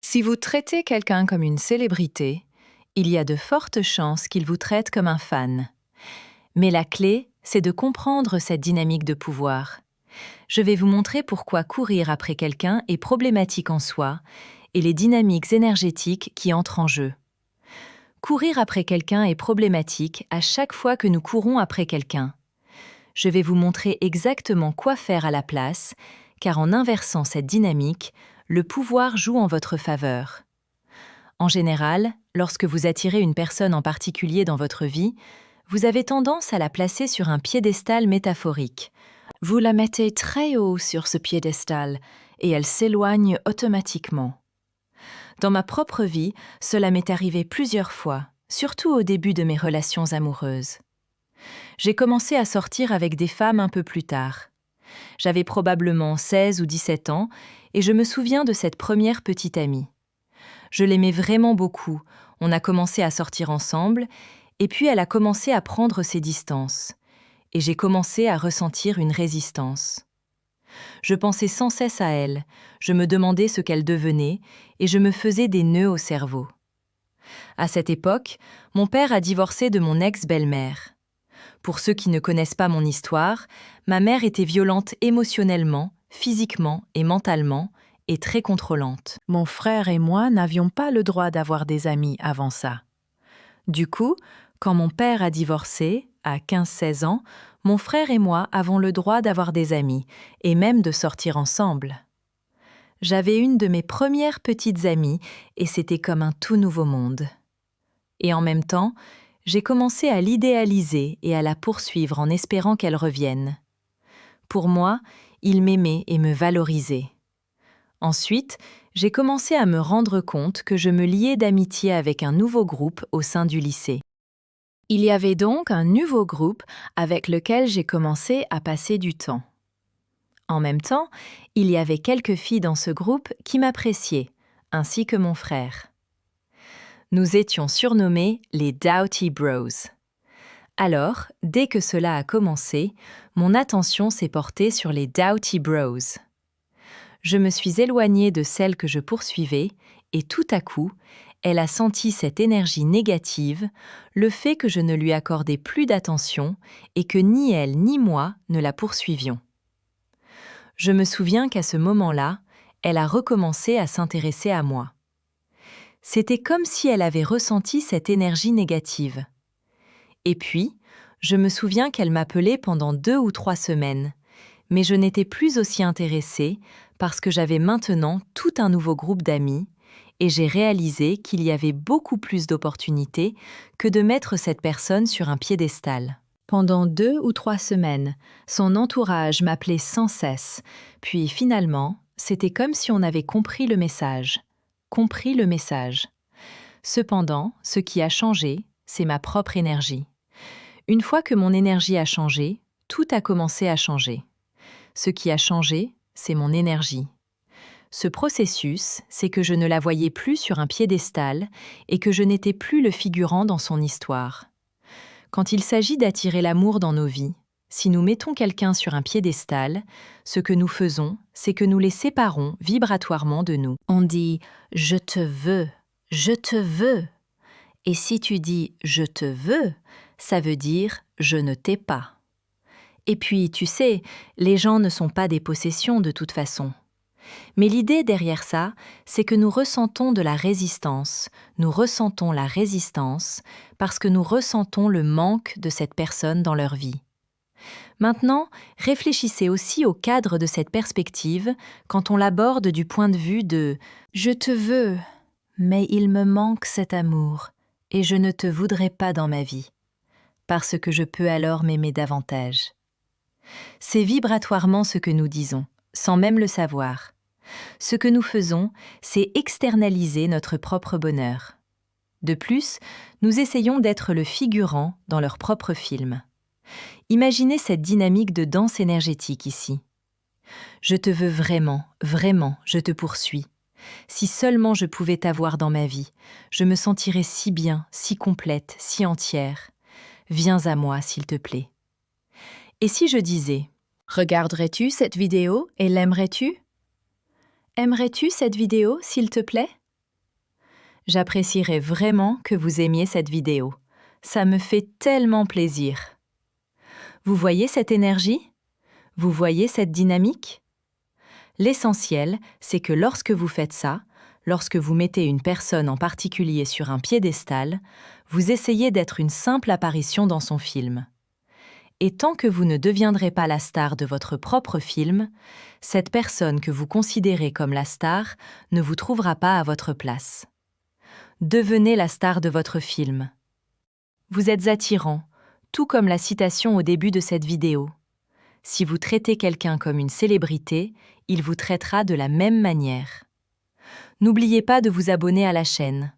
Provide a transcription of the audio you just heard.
Si vous traitez quelqu'un comme une célébrité, il y a de fortes chances qu'il vous traite comme un fan. Mais la clé, c'est de comprendre cette dynamique de pouvoir. Je vais vous montrer pourquoi courir après quelqu'un est problématique en soi et les dynamiques énergétiques qui entrent en jeu. Courir après quelqu'un est problématique à chaque fois que nous courons après quelqu'un. Je vais vous montrer exactement quoi faire à la place, car en inversant cette dynamique, le pouvoir joue en votre faveur. En général, lorsque vous attirez une personne en particulier dans votre vie, vous avez tendance à la placer sur un piédestal métaphorique. Vous la mettez très haut sur ce piédestal et elle s'éloigne automatiquement. Dans ma propre vie, cela m'est arrivé plusieurs fois, surtout au début de mes relations amoureuses. J'ai commencé à sortir avec des femmes un peu plus tard. J'avais probablement 16 ou 17 ans et je me souviens de cette première petite amie. Je l'aimais vraiment beaucoup, on a commencé à sortir ensemble et puis elle a commencé à prendre ses distances. Et j'ai commencé à ressentir une résistance. Je pensais sans cesse à elle, je me demandais ce qu'elle devenait et je me faisais des nœuds au cerveau. À cette époque, mon père a divorcé de mon ex-belle-mère. Pour ceux qui ne connaissent pas mon histoire, ma mère était violente émotionnellement, physiquement et mentalement, et très contrôlante. Mon frère et moi n'avions pas le droit d'avoir des amis avant ça. Du coup, quand mon père a divorcé, à 15-16 ans, mon frère et moi avons le droit d'avoir des amis, et même de sortir ensemble. J'avais une de mes premières petites amies, et c'était comme un tout nouveau monde. Et en même temps, j'ai commencé à l'idéaliser et à la poursuivre en espérant qu'elle revienne. Pour moi, il m'aimait et me valorisait. Ensuite, j'ai commencé à me rendre compte que je me liais d'amitié avec un nouveau groupe au sein du lycée. Il y avait donc un nouveau groupe avec lequel j'ai commencé à passer du temps. En même temps, il y avait quelques filles dans ce groupe qui m'appréciaient, ainsi que mon frère. Nous étions surnommés les Doughty Bros. Alors, dès que cela a commencé, mon attention s'est portée sur les Doughty Bros. Je me suis éloignée de celle que je poursuivais et tout à coup, elle a senti cette énergie négative, le fait que je ne lui accordais plus d'attention et que ni elle ni moi ne la poursuivions. Je me souviens qu'à ce moment-là, elle a recommencé à s'intéresser à moi. C'était comme si elle avait ressenti cette énergie négative. Et puis, je me souviens qu'elle m'appelait pendant 2 ou 3 semaines, mais je n'étais plus aussi intéressée parce que j'avais maintenant tout un nouveau groupe d'amis et j'ai réalisé qu'il y avait beaucoup plus d'opportunités que de mettre cette personne sur un piédestal. Pendant 2 ou 3 semaines, son entourage m'appelait sans cesse, puis finalement, c'était comme si on avait compris le message. Compris le message. Cependant, ce qui a changé, c'est ma propre énergie. Une fois que mon énergie a changé, tout a commencé à changer. Ce qui a changé, c'est mon énergie. Ce processus, c'est que je ne la voyais plus sur un piédestal et que je n'étais plus le figurant dans son histoire. Quand il s'agit d'attirer l'amour dans nos vies, si nous mettons quelqu'un sur un piédestal, ce que nous faisons, c'est que nous les séparons vibratoirement de nous. On dit « je te veux »,« je te veux ». Et si tu dis « je te veux », ça veut dire « je ne t'ai pas ». Et puis, tu sais, les gens ne sont pas des possessions de toute façon. Mais l'idée derrière ça, c'est que nous ressentons de la résistance. Nous ressentons la résistance parce que nous ressentons le manque de cette personne dans leur vie. Maintenant, réfléchissez aussi au cadre de cette perspective quand on l'aborde du point de vue de « je te veux, mais il me manque cet amour et je ne te voudrais pas dans ma vie, parce que je peux alors m'aimer davantage ». C'est vibratoirement ce que nous disons, sans même le savoir. Ce que nous faisons, c'est externaliser notre propre bonheur. De plus, nous essayons d'être le figurant dans leur propre film. Imaginez cette dynamique de danse énergétique ici. Je te veux vraiment, vraiment, je te poursuis. Si seulement je pouvais t'avoir dans ma vie, je me sentirais si bien, si complète, si entière. Viens à moi, s'il te plaît. Et si je disais « Regarderais-tu cette vidéo et l'aimerais-tu ? Aimerais-tu cette vidéo, s'il te plaît ? J'apprécierais vraiment que vous aimiez cette vidéo. Ça me fait tellement plaisir. Vous voyez cette énergie? Vous voyez cette dynamique? L'essentiel, c'est que lorsque vous faites ça, lorsque vous mettez une personne en particulier sur un piédestal, vous essayez d'être une simple apparition dans son film. Et tant que vous ne deviendrez pas la star de votre propre film, cette personne que vous considérez comme la star ne vous trouvera pas à votre place. Devenez la star de votre film. Vous êtes attirant, tout comme la citation au début de cette vidéo. Si vous traitez quelqu'un comme une célébrité, il vous traitera de la même manière. N'oubliez pas de vous abonner à la chaîne.